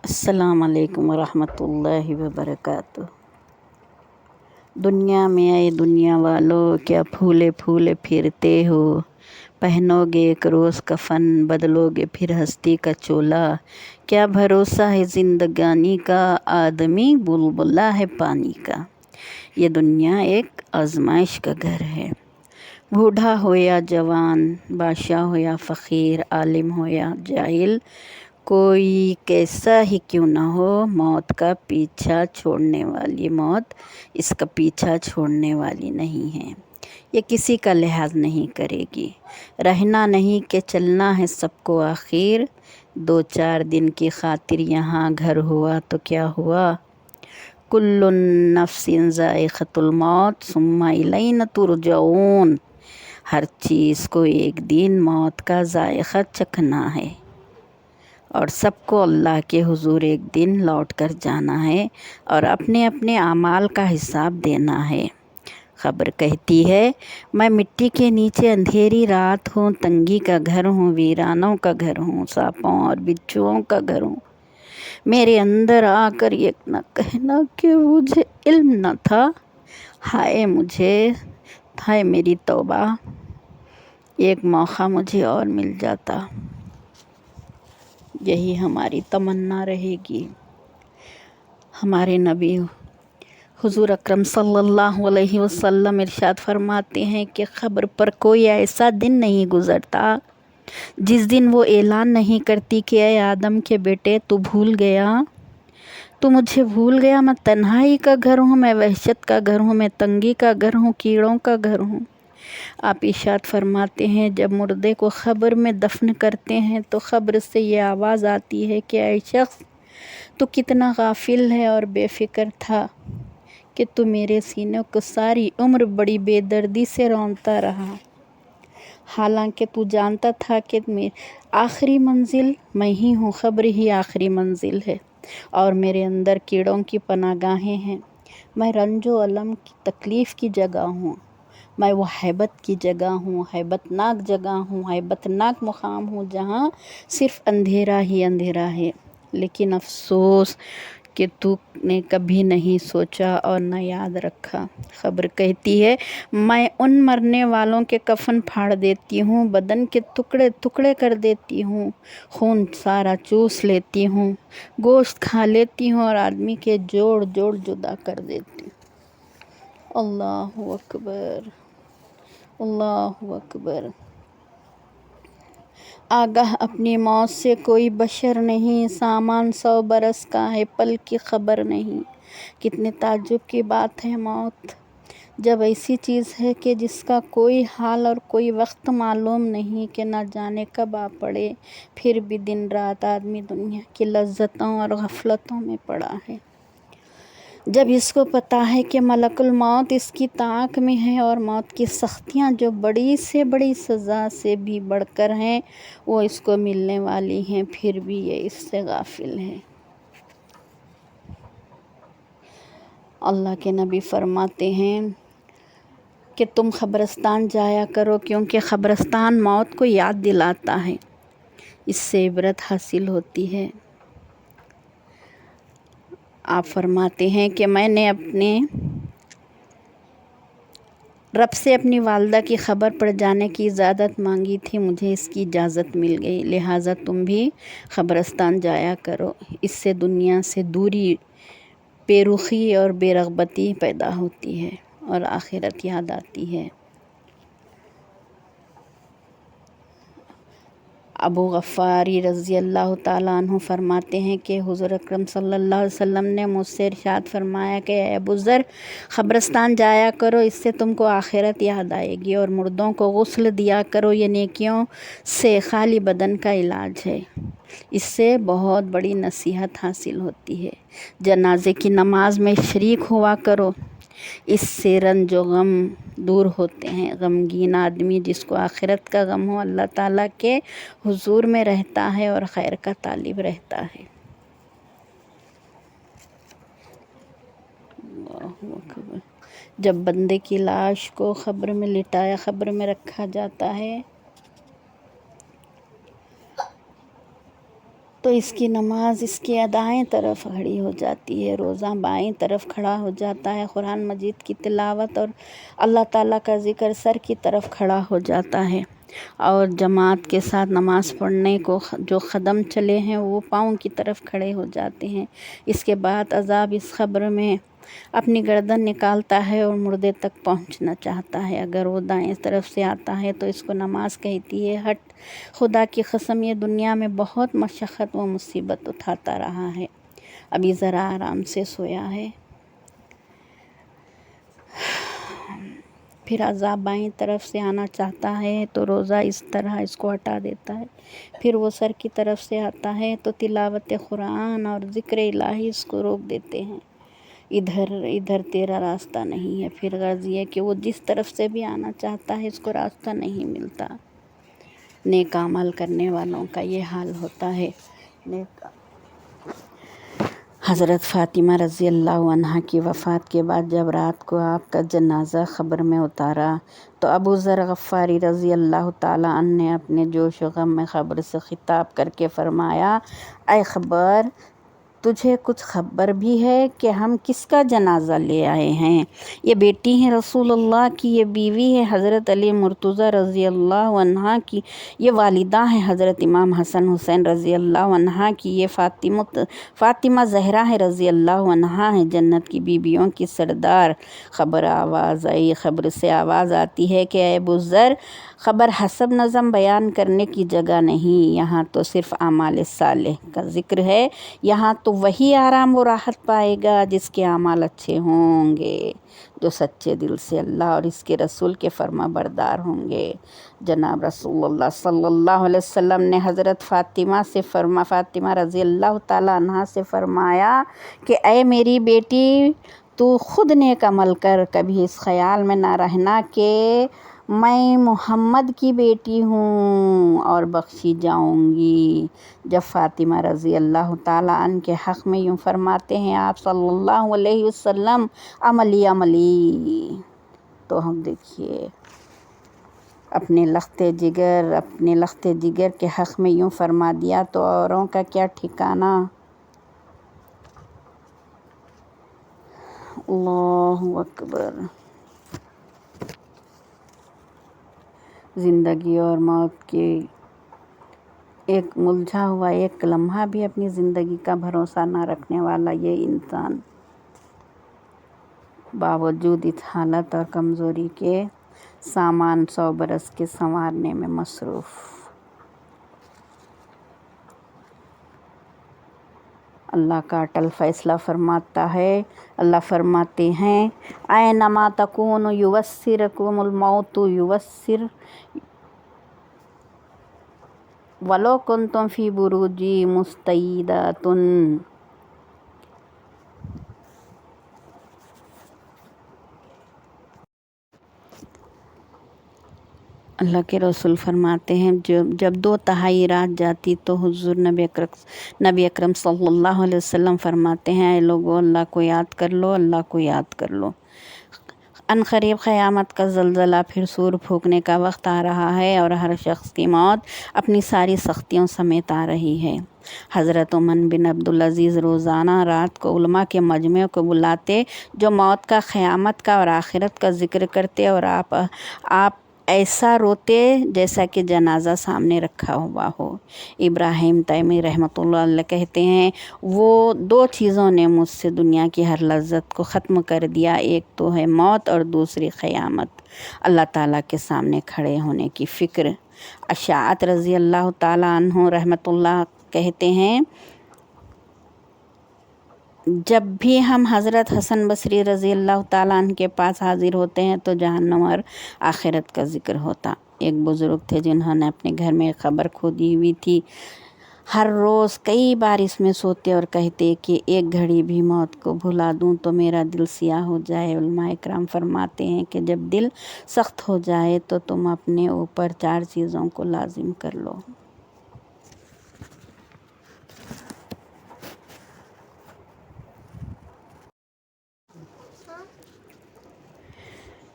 السلام علیکم ورحمۃ اللہ وبرکاتہ۔ دنیا میں اے دنیا والو، کیا پھولے پھولے پھرتے ہو؟ پہنو گے ایک روز کفن، بدلو گے پھر ہستی کا چولا۔ کیا بھروسہ ہے زندگانی کا، آدمی بلبلا ہے پانی کا۔ یہ دنیا ایک آزمائش کا گھر ہے۔ بوڑھا ہو یا جوان، بادشاہ ہو یا فقیر، عالم ہو یا جاہل، کوئی کیسا ہی کیوں نہ ہو، موت کا پیچھا چھوڑنے والی موت اس کا پیچھا چھوڑنے والی نہیں ہے۔ یہ کسی کا لحاظ نہیں کرے گی۔ رہنا نہیں کہ چلنا ہے سب کو آخر، 2-4 دن کی خاطر یہاں گھر ہوا تو کیا ہوا۔ کل نفس ذائقۃ الموت ثم الینا ترجعون۔ ہر چیز کو ایک دن موت کا ذائقہ چکھنا ہے اور سب کو اللہ کے حضور ایک دن لوٹ کر جانا ہے اور اپنے اپنے اعمال کا حساب دینا ہے۔ خبر کہتی ہے، میں مٹی کے نیچے اندھیری رات ہوں، تنگی کا گھر ہوں، ویرانوں کا گھر ہوں، سانپوں اور بچھوؤں کا گھر ہوں۔ میرے اندر آ کر یہ نہ کہنا کہ مجھے علم نہ تھا۔ ہائے میری توبہ، ایک موقع مجھے اور مل جاتا۔ یہی ہماری تمنا رہے گی۔ ہمارے نبی حضور اکرم صلی اللہ علیہ وسلم ارشاد فرماتے ہیں کہ قبر پر کوئی ایسا دن نہیں گزرتا جس دن وہ اعلان نہیں کرتی کہ اے آدم کے بیٹے، تو بھول گیا، تو مجھے بھول گیا۔ میں تنہائی کا گھر ہوں، میں وحشت کا گھر ہوں، میں تنگی کا گھر ہوں، کیڑوں کا گھر ہوں۔ آپ ارشاد فرماتے ہیں، جب مردے کو قبر میں دفن کرتے ہیں تو قبر سے یہ آواز آتی ہے کہ اے شخص، تو کتنا غافل ہے اور بے فکر تھا کہ تو میرے سینے کو ساری عمر بڑی بے دردی سے رونتا رہا، حالانکہ تو جانتا تھا کہ آخری منزل میں ہی ہوں، قبر ہی آخری منزل ہے اور میرے اندر کیڑوں کی پناہ گاہیں ہیں۔ میں رنج و الم کی تکلیف کی جگہ ہوں، میں وہ ہیبت کی جگہ ہوں، ہیبت ناک جگہ ہوں، ہیبت ناک مقام ہوں جہاں صرف اندھیرا ہی اندھیرا ہے۔ لیکن افسوس کہ تو نے کبھی نہیں سوچا اور نہ یاد رکھا۔ خبر کہتی ہے، میں ان مرنے والوں کے کفن پھاڑ دیتی ہوں، بدن کے ٹکڑے ٹکڑے کر دیتی ہوں، خون سارا چوس لیتی ہوں، گوشت کھا لیتی ہوں اور آدمی کے جوڑ جوڑ جدا کر دیتی ہوں۔ اللہ اکبر، اللہ اکبر۔ آگاہ اپنی موت سے کوئی بشر نہیں، سامان 100 برس کا ہے، پل کی خبر نہیں۔ کتنے تعجب کی بات ہے موت، جب ایسی چیز ہے کہ جس کا کوئی حال اور کوئی وقت معلوم نہیں کہ نہ جانے کب آ پڑے، پھر بھی دن رات آدمی دنیا کی لذتوں اور غفلتوں میں پڑا ہے۔ جب اس کو پتہ ہے کہ ملک الموت اس کی طاق میں ہے اور موت کی سختیاں جو بڑی سے بڑی سزا سے بھی بڑھ کر ہیں وہ اس کو ملنے والی ہیں، پھر بھی یہ اس سے غافل ہے۔ اللہ کے نبی فرماتے ہیں کہ تم قبرستان جایا کرو، کیونکہ قبرستان موت کو یاد دلاتا ہے، اس سے عبرت حاصل ہوتی ہے۔ آپ فرماتے ہیں کہ میں نے اپنے رب سے اپنی والدہ کی خبر پر جانے کی اجازت مانگی تھی، مجھے اس کی اجازت مل گئی، لہٰذا تم بھی قبرستان جایا کرو۔ اس سے دنیا سے دوری، بے رخی اور بے رغبتی پیدا ہوتی ہے اور آخرت یاد آتی ہے۔ ابو غفاری رضی اللہ تعالیٰ عنہ فرماتے ہیں کہ حضور اکرم صلی اللہ علیہ وسلم نے مجھ سے ارشاد فرمایا کہ اے ابو ذر، قبرستان جایا کرو، اس سے تم کو آخرت یاد آئے گی، اور مردوں کو غسل دیا کرو، یہ نیکیوں سے خالی بدن کا علاج ہے، اس سے بہت بڑی نصیحت حاصل ہوتی ہے۔ جنازے کی نماز میں شریک ہوا کرو، اس سے رنج و غم دور ہوتے ہیں۔ غمگین آدمی جس کو آخرت کا غم ہو، اللہ تعالیٰ کے حضور میں رہتا ہے اور خیر کا طالب رہتا ہے۔ اللہ اکبر۔ جب بندے کی لاش کو قبر میں لٹایا، قبر میں رکھا جاتا ہے تو اس کی نماز اس کی دائیں طرف کھڑی ہو جاتی ہے، روزہ بائیں طرف کھڑا ہو جاتا ہے، قرآن مجید کی تلاوت اور اللہ تعالیٰ کا ذکر سر کی طرف کھڑا ہو جاتا ہے، اور جماعت کے ساتھ نماز پڑھنے کو جو قدم چلے ہیں وہ پاؤں کی طرف کھڑے ہو جاتے ہیں۔ اس کے بعد عذاب اس قبر میں اپنی گردن نکالتا ہے اور مردے تک پہنچنا چاہتا ہے۔ اگر وہ دائیں طرف سے آتا ہے تو اس کو نماز کہتی ہے، ہٹ، خدا کی قسم یہ دنیا میں بہت مشقت و مصیبت اٹھاتا رہا ہے، ابھی ذرا آرام سے سویا ہے۔ پھر عذاب بائیں طرف سے آنا چاہتا ہے تو روزہ اس طرح اس کو ہٹا دیتا ہے۔ پھر وہ سر کی طرف سے آتا ہے تو تلاوت قرآن اور ذکر الہی اس کو روک دیتے ہیں، ادھر تیرا راستہ نہیں ہے۔ پھر غرض یہ کہ وہ جس طرف سے بھی آنا چاہتا ہے اس کو راستہ نہیں ملتا۔ نیک عمل کرنے والوں کا یہ حال ہوتا ہے۔ حضرت فاطمہ رضی اللہ عنہا کی وفات کے بعد جب رات کو آپ کا جنازہ قبر میں اتارا تو ابو ذر غفاری رضی اللہ تعالیٰ عنہ نے اپنے جوش و غم میں قبر سے خطاب کر کے فرمایا، اے قبر، تجھے کچھ خبر بھی ہے کہ ہم کس کا جنازہ لے آئے ہیں؟ یہ بیٹی ہیں رسول اللہ کی، یہ بیوی ہے حضرت علی مرتضیٰ رضی اللہ عنہ کی، یہ والدہ ہیں حضرت امام حسن حسین رضی اللہ عنہ کی، یہ فاطمہ زہرا ہے رضی اللہ عنہا ہیں، جنت کی بیویوں کی سردار۔ خبر آواز آئی، خبر سے آواز آتی ہے کہ اے ابو ذر، خبر حسب نظم بیان کرنے کی جگہ نہیں، یہاں تو صرف اعمال صالح کا ذکر ہے، یہاں تو وہی آرام و راحت پائے گا جس کے اعمال اچھے ہوں گے، جو سچے دل سے اللہ اور اس کے رسول کے فرما بردار ہوں گے۔ جناب رسول اللہ صلی اللہ علیہ وسلم نے حضرت فاطمہ رضی اللہ تعالیٰ عنہا سے فرمایا کہ اے میری بیٹی، تو خود نیک عمل کر، کبھی اس خیال میں نہ رہنا کہ میں محمد کی بیٹی ہوں اور بخشی جاؤں گی۔ جب فاطمہ رضی اللہ تعالیٰ عنہ کے حق میں یوں فرماتے ہیں آپ صلی اللہ علیہ وسلم، عملی، تو ہم دیکھیے اپنے لخت جگر کے حق میں یوں فرما دیا تو اوروں کا کیا ٹھکانہ۔ اللہ اکبر۔ زندگی اور موت کی ایک ملجھا ہوا ایک لمحہ بھی اپنی زندگی کا بھروسہ نہ رکھنے والا یہ انسان باوجود اس حالت اور کمزوری کے سامان 100 برس کے سنوارنے میں مصروف۔ اللہ کا اٹل فیصلہ فرماتا ہے، اللہ فرماتے ہیں، اینما تکونوا یبصرکم الموت ولو کنتم فی بروج مشیدۃ۔ اللہ کے رسول فرماتے ہیں جب 2/3 رات جاتی تو حضور نبی اکرم صلی اللہ علیہ وسلم فرماتے ہیں، اے لوگو، اللہ کو یاد کر لو، اللہ کو یاد کر لو۔ عنقریب قیامت کا زلزلہ، پھر سور پھونکنے کا وقت آ رہا ہے اور ہر شخص کی موت اپنی ساری سختیوں سمیت آ رہی ہے۔ حضرت عمر بن عبدالعزیز روزانہ رات کو علماء کے مجمع کو بلاتے جو موت کا، قیامت کا اور آخرت کا ذکر کرتے، اور آپ ایسا روتے جیسا کہ جنازہ سامنے رکھا ہوا ہو۔ ابراہیم تیمی رحمۃ اللہ علیہ کہتے ہیں، وہ 2 چیزوں نے مجھ سے دنیا کی ہر لذت کو ختم کر دیا، ایک تو ہے موت اور دوسری قیامت، اللہ تعالیٰ کے سامنے کھڑے ہونے کی فکر۔ اشعث رضی اللہ تعالیٰ عنہ رحمۃ اللہ کہتے ہیں، جب بھی ہم حضرت حسن بصری رضی اللہ تعالیٰ عنہ کے پاس حاضر ہوتے ہیں تو جہنم اور آخرت کا ذکر ہوتا۔ ایک بزرگ تھے جنہوں نے اپنے گھر میں ایک قبر کھودی ہوئی تھی، ہر روز کئی بار اس میں سوتے اور کہتے کہ ایک گھڑی بھی موت کو بھلا دوں تو میرا دل سیاہ ہو جائے۔ علماء اکرام فرماتے ہیں کہ جب دل سخت ہو جائے تو تم اپنے اوپر 4 چیزوں کو لازم کر لو۔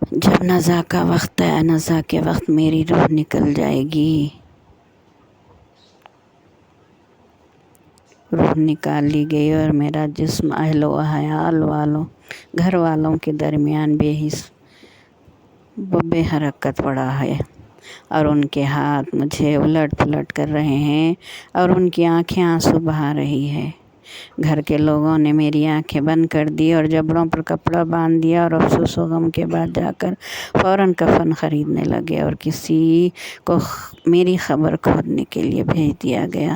جب نزا کا وقت ہے، نزا کے وقت میری روح نکل جائے گی۔ روح نکال لی گئی اور میرا جسم اہل و عیال والوں گھر والوں کے درمیان بے حرکت پڑا ہے، اور ان کے ہاتھ مجھے الٹ پلٹ کر رہے ہیں اور ان کی آنکھیں آنسو بہا رہی ہے۔ گھر کے لوگوں نے میری آنکھیں بند کر دی اور جبڑوں پر کپڑا باندھ دیا، اور افسوس و غم کے بعد جا کر فوراً کفن خریدنے لگے، اور کسی کو میری خبر کھودنے کے لیے بھیج دیا گیا۔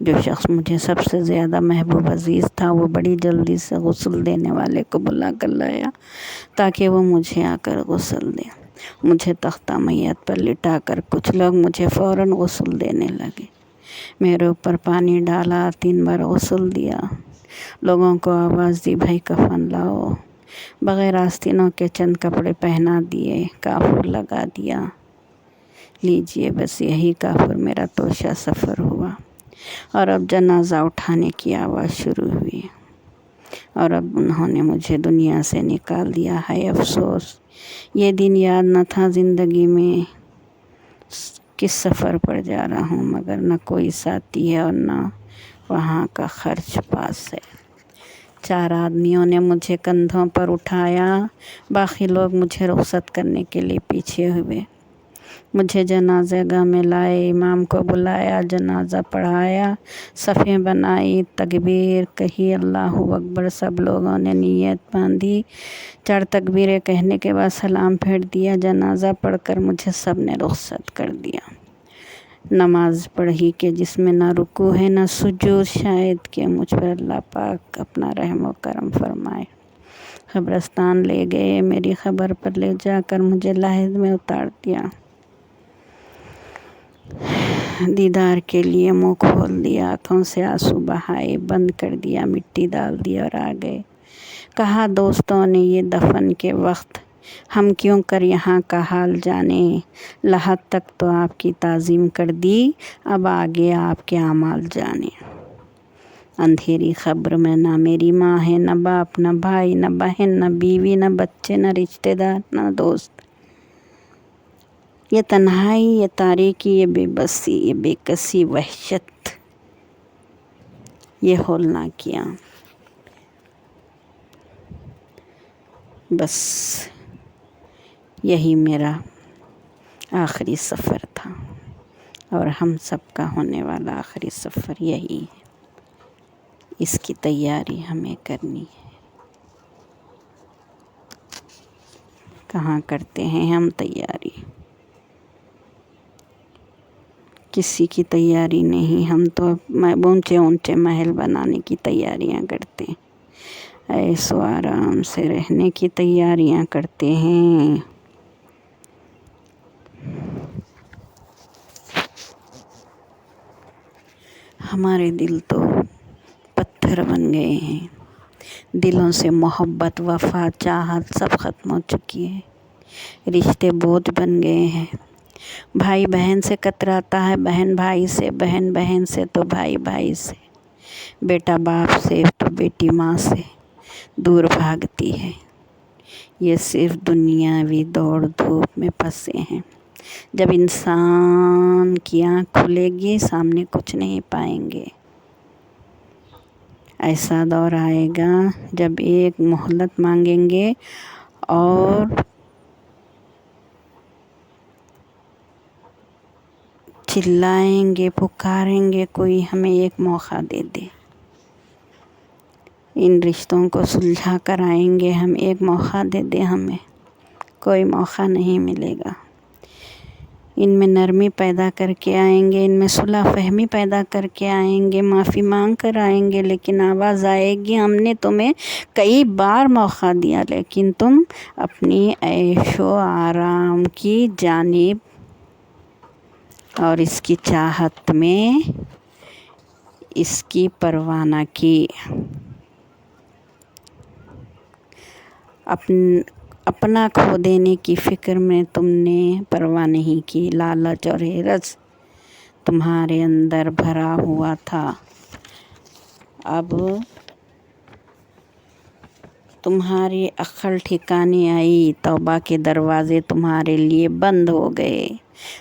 جو شخص مجھے سب سے زیادہ محبوب عزیز تھا وہ بڑی جلدی سے غسل دینے والے کو بلا کر لایا تاکہ وہ مجھے آ کر غسل دے۔ مجھے تختہ میت پر لٹا کر کچھ لوگ مجھے فوراً غسل دینے لگے۔ میرے اوپر پانی ڈالا، 3 بار غسل دیا، لوگوں کو آواز دی بھائی کفن لاؤ، بغیر آستینوں کے چند کپڑے پہنا دیے، کافور لگا دیا۔ لیجئے بس یہی کافر میرا توشہ سفر ہوا، اور اب جنازہ اٹھانے کی آواز شروع ہوئی، اور اب انہوں نے مجھے دنیا سے نکال دیا۔ ہے افسوس یہ دن یاد نہ تھا زندگی میں کس سفر پر جا رہا ہوں، مگر نہ کوئی ساتھی ہے اور نہ وہاں کا خرچ پاس ہے۔ 4 آدمیوں نے مجھے کندھوں پر اٹھایا، باقی لوگ مجھے رخصت کرنے کے لیے پیچھے ہوئے۔ مجھے جنازہ گاہ میں لائے، امام کو بلایا، جنازہ پڑھایا، صفیں بنائی، تکبیر کہی، اللہ اکبر، سب لوگوں نے نیت باندھی۔ 4 تکبیریں کہنے کے بعد سلام پھیر دیا۔ جنازہ پڑھ کر مجھے سب نے رخصت کر دیا۔ نماز پڑھی کہ جس میں نہ رکوع ہے نہ سجود، شاید کہ مجھ پر اللہ پاک اپنا رحم و کرم فرمائے۔ قبرستان لے گئے، میری قبر پر لے جا کر مجھے لحد میں اتار دیا۔ دیدار کے لیے منہ کھول دیا، آنکھوں سے آنسو بہائے، بند کر دیا، مٹی ڈال دی اور آ گئے۔ کہا دوستوں نے یہ دفن کے وقت ہم کیوں کر یہاں کا حال جانیں، لحد تک تو آپ کی تعظیم کر دی، اب آگے آپ کے اعمال جانیں۔ اندھیری قبر میں نہ میری ماں ہے، نہ باپ، نہ بھائی، نہ بہن، نہ بیوی، نہ بچے، نہ رشتہ دار، نہ دوست۔ یہ تنہائی، یہ تاریکی، یہ بے بسی، یہ بے کسی، وحشت، یہ ہولناکیاں، بس یہی میرا آخری سفر تھا، اور ہم سب کا ہونے والا آخری سفر یہی ہے۔ اس کی تیاری ہمیں کرنی ہے۔ کہاں کرتے ہیں ہم تیاری؟ کسی کی تیاری نہیں، ہم تو اونچے اونچے محل بنانے کی تیاریاں کرتے ہیں، ایسو آرام سے رہنے کی تیاریاں کرتے ہیں۔ ہمارے دل تو پتھر بن گئے ہیں، دلوں سے محبت، وفا، چاہت سب ختم ہو چکی ہے، رشتے بوجھ بن گئے ہیں۔ بھائی بہن سے کتراتا ہے، بہن بھائی سے، بہن بہن سے تو بھائی بھائی سے، بیٹا باپ سے تو بیٹی ماں سے دور بھاگتی ہے۔ یہ صرف دنیاوی دوڑ دھوپ میں پھنسے ہیں۔ جب انسان کی آنکھ کھلے گی سامنے کچھ نہیں پائیں گے۔ ایسا دور آئے گا جب ایک مہلت مانگیں گے اور چلائیں گے، پکاریں گے کوئی ہمیں ایک موقع دے دے، ان رشتوں کو سلجھا کر آئیں گے ہم، ایک موقع دے دے ہمیں، کوئی موقع نہیں ملے گا۔ ان میں نرمی پیدا کر کے آئیں گے، ان میں صلح فہمی پیدا کر کے آئیں گے، معافی مانگ کر آئیں گے، لیکن آواز آئے گی ہم نے تمہیں کئی بار موقع دیا لیکن تم اپنی عیش و آرام کی جانب اور اس کی چاہت میں اس کی پرواہ نہ کی، اپنا کھو دینے کی فکر میں تم نے پرواہ نہیں کی، لالچ اور حرص تمہارے اندر بھرا ہوا تھا، اب تمہاری عقل ٹھکانے آئی، توبہ کے دروازے تمہارے لیے بند ہو گئے۔